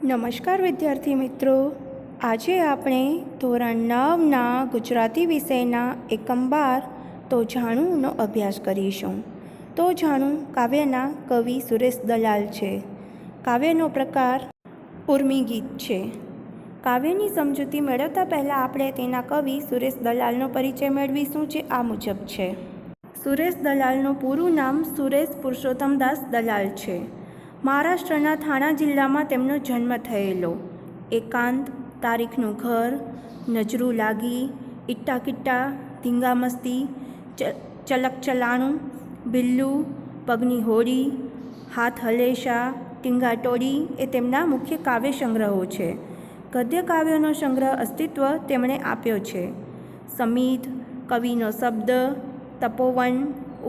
નમસ્કાર વિદ્યાર્થી મિત્રો, આજે આપણે ધોરણ 9ના ગુજરાતી વિષયના એકમ 12 તો જાણુંનો અભ્યાસ કરીશું. તો જાણું કાવ્યના કવિ સુરેશ દલાલ છે. કાવ્યનો પ્રકાર ઉર્મી ગીત છે. કાવ્યની સમજૂતી મેળવતા પહેલાં આપણે તેના કવિ સુરેશ દલાલનો પરિચય મેળવીશું, જે આ મુજબ છે. સુરેશ દલાલનું પૂરું નામ સુરેશ પુરુષોત્તમદાસ દલાલ છે. મહારાષ્ટ્રના થાણા જિલ્લામાં તેમનો જન્મ થયેલો. એકાંત, તારીખનું ઘર, નજરું લાગી, ઇટ્ટા કિટ્ટા, ધીંગા મસ્તી, ચલક ચલાણું, બિલ્લું, પગની હોડી, હાથ હલેશા, ટીંગા ટોળી એ તેમના મુખ્ય કાવ્ય સંગ્રહો છે. ગદ્ય કાવ્યોનો સંગ્રહ અસ્તિત્વ તેમણે આપ્યો છે. સમિધ, કવિનો શબ્દ, તપોવન,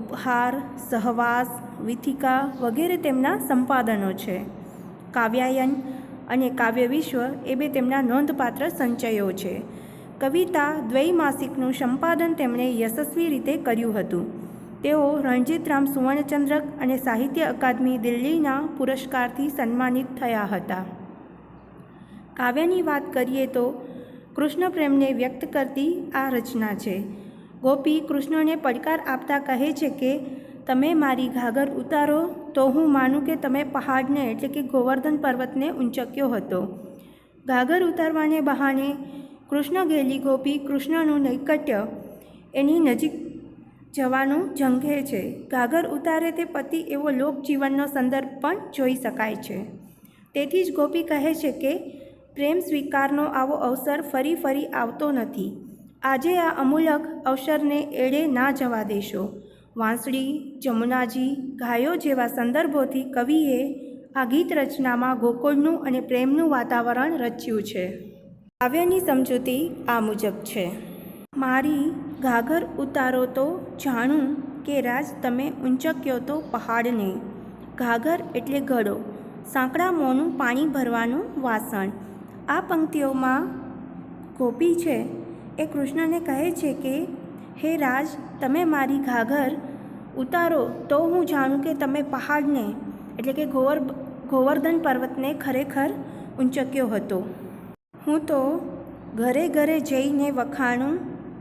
ઉપહાર, સહવાસ, વિથિકા વગેરે તેમના સંપાદનો છે. કાવ્યાયન અને કાવ્ય વિશ્વ એ બે તેમના નોંધપાત્ર સંચયો છે. કવિતા દ્વૈમાસિકનું સંપાદન તેમણે યશસ્વી રીતે કર્યું હતું. તેઓ રણજીતરામ સુવર્ણચંદ્રક અને સાહિત્ય અકાદમી દિલ્હીના પુરસ્કારથી સન્માનિત થયા હતા. કાવ્યની વાત કરીએ તો કૃષ્ણ પ્રેમને વ્યક્ત કરતી આ રચના છે. ગોપી કૃષ્ણને પડકાર આપતા કહે છે કે તમે મારી ઘાઘર ઉતારો તો હું માનું કે તમે પહાડને એટલે કે ગોવર્ધન પર્વતને ઊંચક્યો હતો. ઘાઘર ઉતારવાને બહાને કૃષ્ણ ગેલી ગોપી કૃષ્ણનું નૈકટ્ય એની નજીક જવાનું ઝંખે છે. ઘાઘર ઉતારે તે પતિ એવો લોકજીવનનો સંદર્ભ પણ જોઈ શકાય છે. તેથી જ ગોપી કહે છે કે પ્રેમ સ્વીકારનો આવો અવસર ફરી ફરી આવતો નથી. આજે આ અમૂલક અવસરને એળે ના જવા દેશો. વાંસળી, જમુનાજી, ગાયો જેવા સંદર્ભોથી કવિએ આ ગીત રચનામાં ગોકુળનું અને પ્રેમનું વાતાવરણ રચ્યું છે. કાવ્યની સમજૂતી આ મુજબ છે. મારી ઘાઘર ઉતારો તો જાણું કે રાજ તમે ઊંચક્યો તો પહાડને. ઘાઘર એટલે ઘડો, સાંકડા મોંનું પાણી ભરવાનું વાસણ. આ પંક્તિઓમાં ગોપી છે એ કૃષ્ણને કહે છે કે હે રાજ, તમે મારી ઘાઘર ઉતારો તો હું જાણું કે તમે પહાડને એટલે કે ગોવર્ધન પર્વતને ખરેખર ઊંચક્યો હતો. હું તો ઘરે ઘરે જઈને વખાણું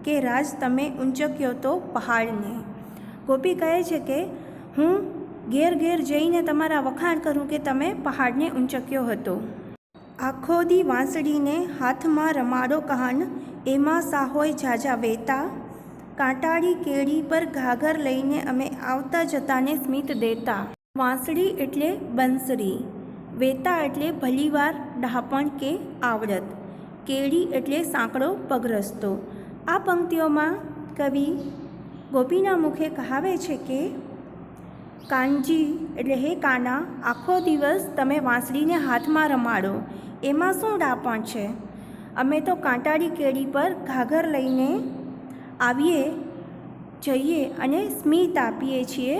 કે રાજ તમે ઊંચક્યો તો પહાડને. ગોપી કહે છે કે હું ઘેર ઘેર જઈને તમારા વખાણ કરું કે તમે પહાડને ઊંચક્યો હતો. આખો દી વાંસળીને હાથમાં રમાડો કાન, એમાં સાહોય ઝાઝા વેતા. કાંટાળી કેળી પર ઘાઘર લઈને અમે આવતા જતાને સ્મિત દેતા. વાંસળી એટલે બંસરી, વેતા એટલે ભલીવાર ડહાપણ કે આવડત, કેળી એટલે સાંકડો પગરસ્તો. આ પંક્તિઓમાં કવિ ગોપીના મુખે કહાવે છે કે કાનજી એટલે હે કાના, આખો દિવસ તમે વાંસળીને હાથમાં રમાડો, એમાં શું ડાપણ છે? અમે તો કાંટાળી કેળી પર ઘાઘર લઈને આવીએ જઈએ અને સ્મિત આપીએ છીએ,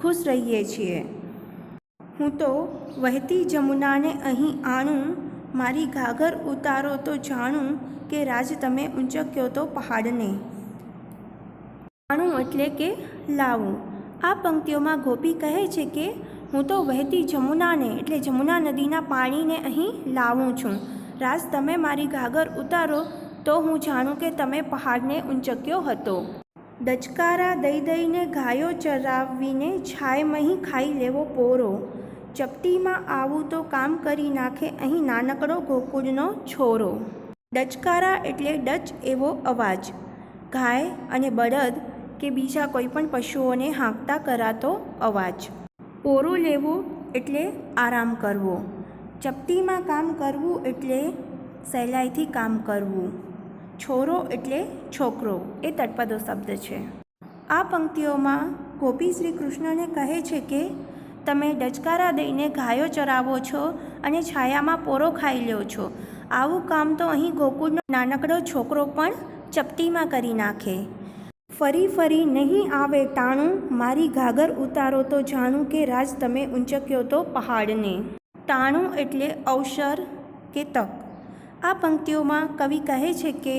ખુશ રહીએ છીએ. હું તો વહેતી જમુનાને અહીં આણું, મારી ઘાઘર ઉતારો તો જાણું કે રાજ તમે ઊંચક્યો તો પહાડને. આણું એટલે કે લાવું. આ પંક્તિઓમાં ગોપી કહે છે કે હું તો વહેતી જમુનાને એટલે જમુના નદીના પાણીને અહીં લાવું છું. રાજ તમે મારી ઘાઘર ઉતારો તો હું જાણું કે તમે પહાડને ઊંચક્યો હતો. ડચકારા દઈ દઈને ગાયો ચરાવીને છાયમહી ખાઈ લેવો પોરો. ચપટીમાં આવું તો કામ કરી નાખે અહીં નાનકડો ગોકુળનો છોરો. ડચકારા એટલે ડચ એવો અવાજ, ગાય અને બળદ કે બીજા કોઈ પણ પશુઓને હાંકતા કરાતો અવાજ. પોરું લેવું એટલે આરામ કરવો. ચપટીમાં કામ કરવું એટલે સહેલાઈથી કામ કરવું. છોરો એટલે છોકરો એ તળપદો શબ્દ છે. આ પંક્તિઓમાં ગોપી શ્રી કૃષ્ણને કહે છે કે તમે ડચકારા દઈને ગાયો ચરાવો છો અને છાયામાં પોરો ખાઈ લ્યો છો. આવું કામ તો અહીં ગોકુળનો નાનકડો છોકરો પણ ચપટીમાં કરી નાખે. ફરી ફરી નહીં આવે ટાણું, મારી ઘાઘર ઉતારો તો જાણું કે રાજ તમે ઊંચક્યો તો પહાડને. ટાણું એટલે અવસર કે તક. આ પંક્તિઓમાં કવિ કહે છે કે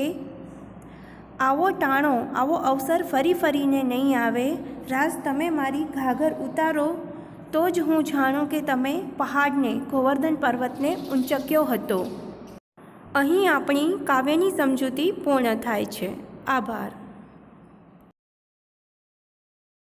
આવો ટાણો, આવો અવસર ફરી ફરીને નહીં આવે. રાજ તમે મારી ઘાઘર ઉતારો તો જ હું જાણું કે તમે પહાડને ગોવર્ધન પર્વતને ઊંચક્યો હતો. અહીં આપણી કાવ્યની સમજૂતી પૂર્ણ થાય છે. આભાર.